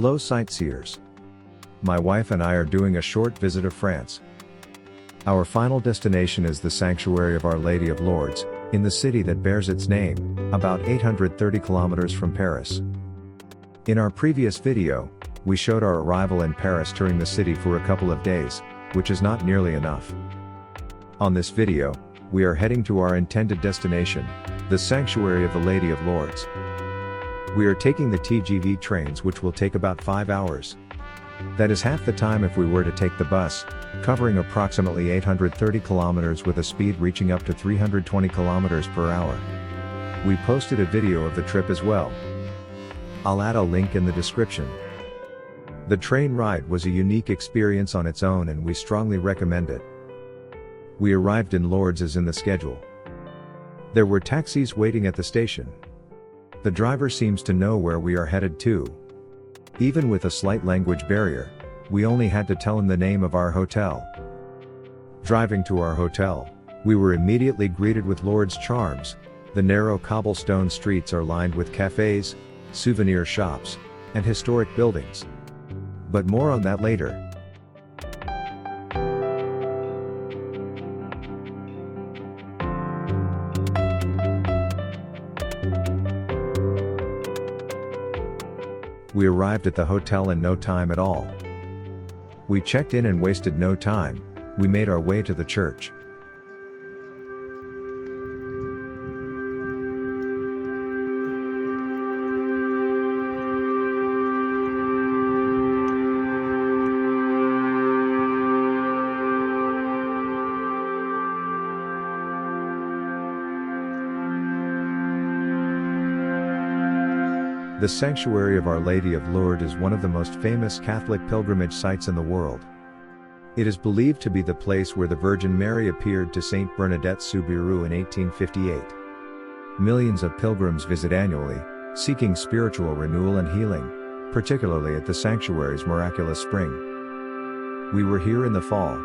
Hello sightseers. My wife and I are doing a short visit of France. Our final destination is the Sanctuary of Our Lady of Lourdes, in the city that bears its name, about 830 kilometers from Paris. In our previous video, we showed our arrival in Paris touring the city for a couple of days, which is not nearly enough. On this video, we are heading to our intended destination, the Sanctuary of the Lady of Lourdes. We are taking the TGV trains, which will take about 5 hours. That is half the time if we were to take the bus, covering approximately 830 kilometers with a speed reaching up to 320 kilometers per hour. We posted a video of the trip as well. I'll add a link in the description. The train ride was a unique experience on its own and we strongly recommend it. We arrived in Lourdes as in the schedule. There were taxis waiting at the station. The driver seems to know where we are headed to. Even with a slight language barrier, we only had to tell him the name of our hotel. Driving to our hotel, we were immediately greeted with Lourdes' charms. The narrow cobblestone streets are lined with cafes, souvenir shops, and historic buildings. But more on that later. We arrived at the hotel in no time at all. We checked in and wasted no time. We made our way to the church. The Sanctuary of Our Lady of Lourdes is one of the most famous Catholic pilgrimage sites in the world. It is believed to be the place where the Virgin Mary appeared to Saint Bernadette Soubirous in 1858. Millions of pilgrims visit annually, seeking spiritual renewal and healing, particularly at the sanctuary's miraculous spring. We were here in the fall.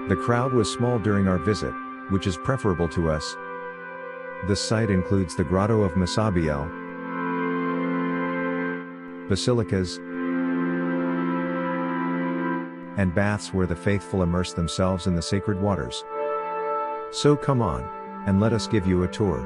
The crowd was small during our visit, which is preferable to us. The site includes the Grotto of Massabielle, basilicas, and baths where the faithful immerse themselves in the sacred waters. So come on, and let us give you a tour.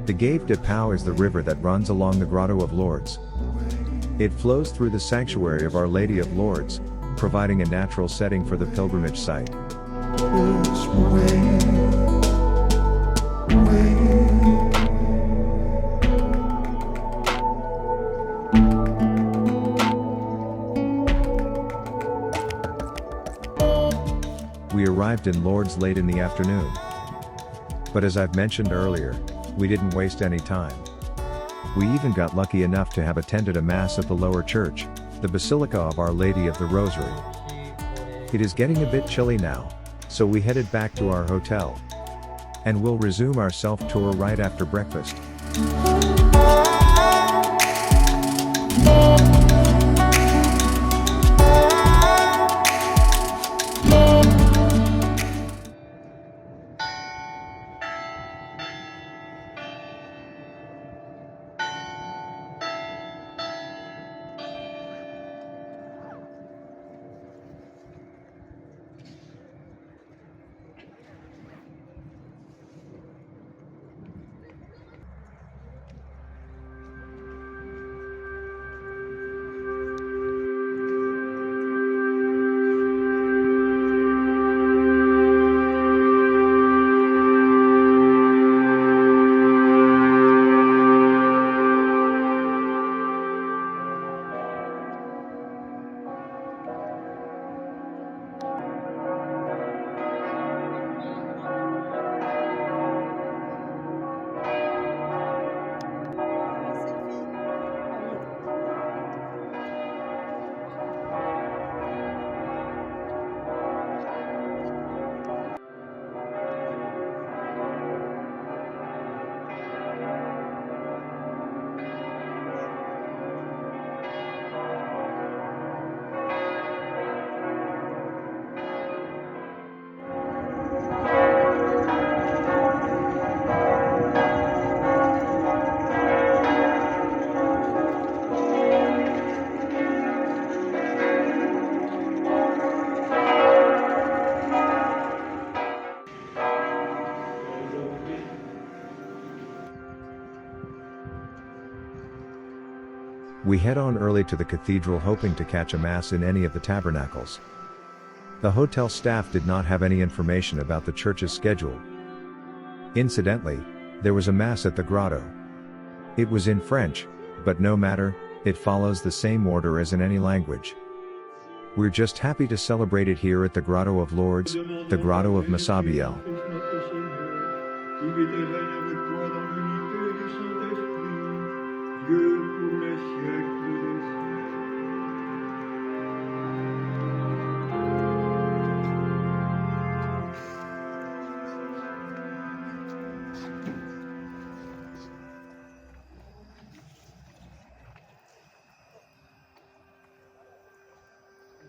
The Gave de Pau is the river that runs along the Grotto of Lourdes. It flows through the sanctuary of Our Lady of Lourdes, providing a natural setting for the pilgrimage site. We arrived in Lourdes late in the afternoon. But as I've mentioned earlier, we didn't waste any time. We even got lucky enough to have attended a mass at the lower church, the Basilica of Our Lady of the Rosary. It is getting a bit chilly now, so we headed back to our hotel. And we'll resume our self-tour right after breakfast. We head on early to the cathedral hoping to catch a mass in any of the tabernacles. The hotel staff did not have any information about the church's schedule. Incidentally, there was a mass at the grotto. It was in French, but no matter, it follows the same order as in any language. We're just happy to celebrate it here at the Grotto of Lourdes, the Grotto of Massabielle.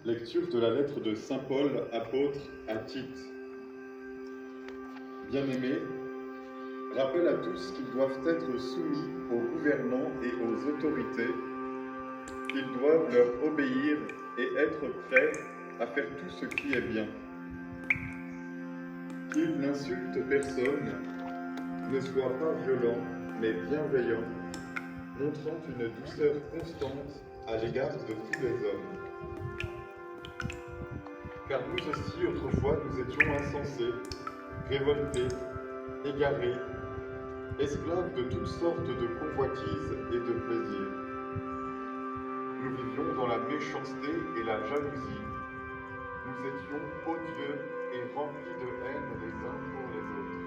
Lecture de la lettre de Saint Paul, apôtre, à Tite. Bien-aimés, rappelle à tous qu'ils doivent être soumis aux gouvernants et aux autorités, qu'ils doivent leur obéir et être prêts à faire tout ce qui est bien. Qu'ils n'insultent personne, ne soient pas violents, mais bienveillants, montrant une douceur constante à l'égard de tous les hommes. Car nous aussi, autrefois, nous étions insensés, révoltés, égarés, esclaves de toutes sortes de convoitises et de plaisirs. Nous vivions dans la méchanceté et la jalousie. Nous étions odieux et remplis de haine les uns pour les autres.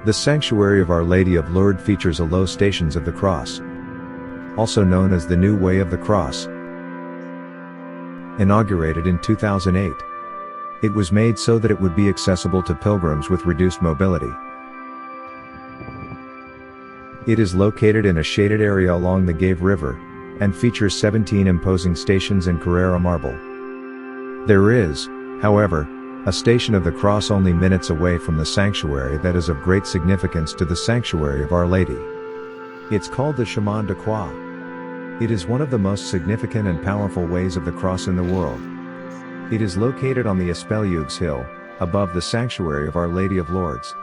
The Sanctuary of Our Lady of Lourdes features a low Stations of the Cross, also known as the New Way of the Cross. Inaugurated in 2008. It was made so that it would be accessible to pilgrims with reduced mobility. It is located in a shaded area along the Gave River, and features 17 imposing stations in Carrara marble. There is, however, a Station of the Cross only minutes away from the sanctuary that is of great significance to the Sanctuary of Our Lady. It's called the Chemin de Croix. It is one of the most significant and powerful ways of the cross in the world. It is located on the Espelieus Hill, above the Sanctuary of Our Lady of Lourdes.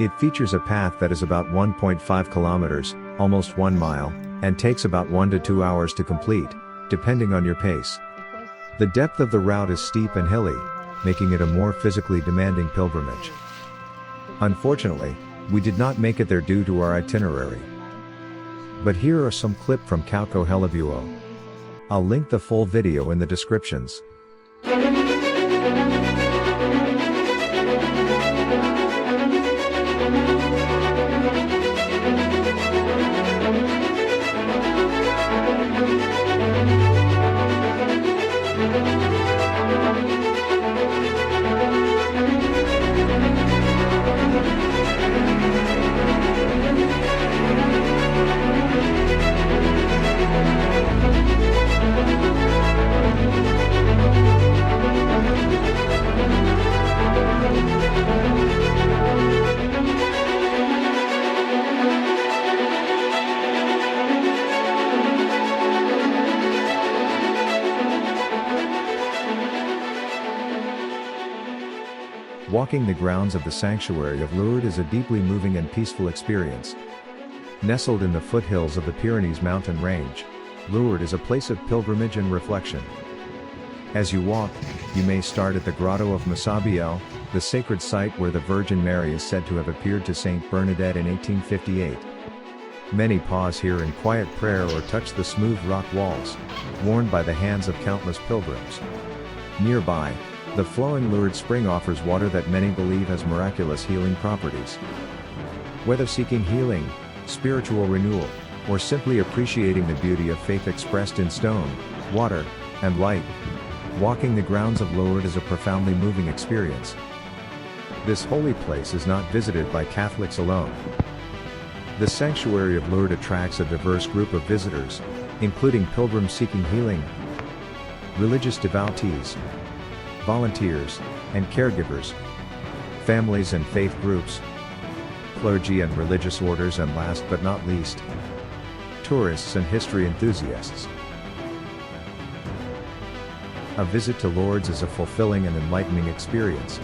It features a path that is about 1.5 kilometers, almost 1 mile, and takes about 1 to 2 hours to complete, depending on your pace. The depth of the route is steep and hilly, making it a more physically demanding pilgrimage. Unfortunately, we did not make it there due to our itinerary. But here are some clips from Cauco Helivuo. I'll link the full video in the descriptions. Walking the grounds of the Sanctuary of Lourdes is a deeply moving and peaceful experience. Nestled in the foothills of the Pyrenees mountain range, Lourdes is a place of pilgrimage and reflection. As you walk, you may start at the Grotto of Massabielle, the sacred site where the Virgin Mary is said to have appeared to Saint Bernadette in 1858. Many pause here in quiet prayer or touch the smooth rock walls, worn by the hands of countless pilgrims. Nearby, the flowing Lourdes spring offers water that many believe has miraculous healing properties. Whether seeking healing, spiritual renewal, or simply appreciating the beauty of faith expressed in stone, water, and light, walking the grounds of Lourdes is a profoundly moving experience. This holy place is not visited by Catholics alone. The Sanctuary of Lourdes attracts a diverse group of visitors, including pilgrims seeking healing, religious devotees, volunteers, and caregivers, families and faith groups, clergy and religious orders, and last but not least, tourists and history enthusiasts. A visit to Lourdes is a fulfilling and enlightening experience.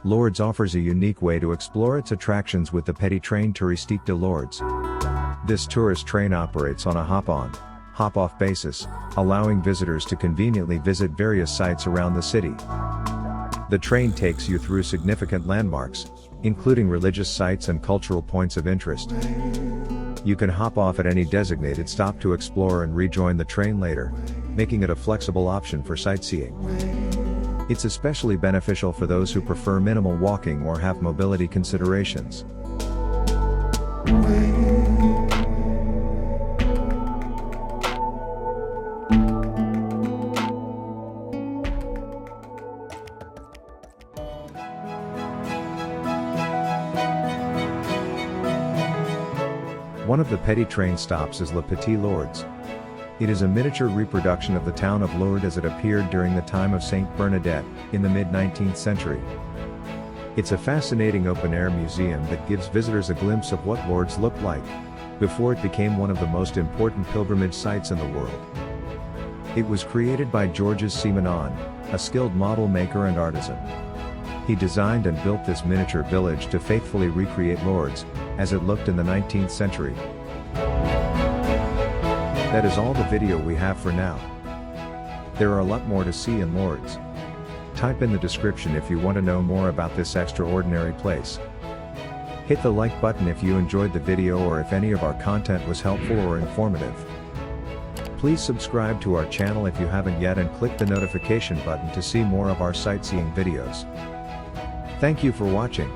Lourdes offers a unique way to explore its attractions with the Petit Train Touristique de Lourdes. This tourist train operates on a hop-on, hop-off basis, allowing visitors to conveniently visit various sites around the city. The train takes you through significant landmarks, including religious sites and cultural points of interest. You can hop off at any designated stop to explore and rejoin the train later, making it a flexible option for sightseeing. It's especially beneficial for those who prefer minimal walking or have mobility considerations. One of the petty train stops is Le Petit Lourdes. It is a miniature reproduction of the town of Lourdes as it appeared during the time of Saint Bernadette, in the mid-19th century. It's a fascinating open-air museum that gives visitors a glimpse of what Lourdes looked like before it became one of the most important pilgrimage sites in the world. It was created by Georges Simenon, a skilled model maker and artisan. He designed and built this miniature village to faithfully recreate Lourdes, as it looked in the 19th century. That is all the video we have for now. There are a lot more to see in Lourdes. Type in the description if you want to know more about this extraordinary place. Hit the like button if you enjoyed the video or if any of our content was helpful or informative. Please subscribe to our channel if you haven't yet and click the notification button to see more of our sightseeing videos. Thank you for watching.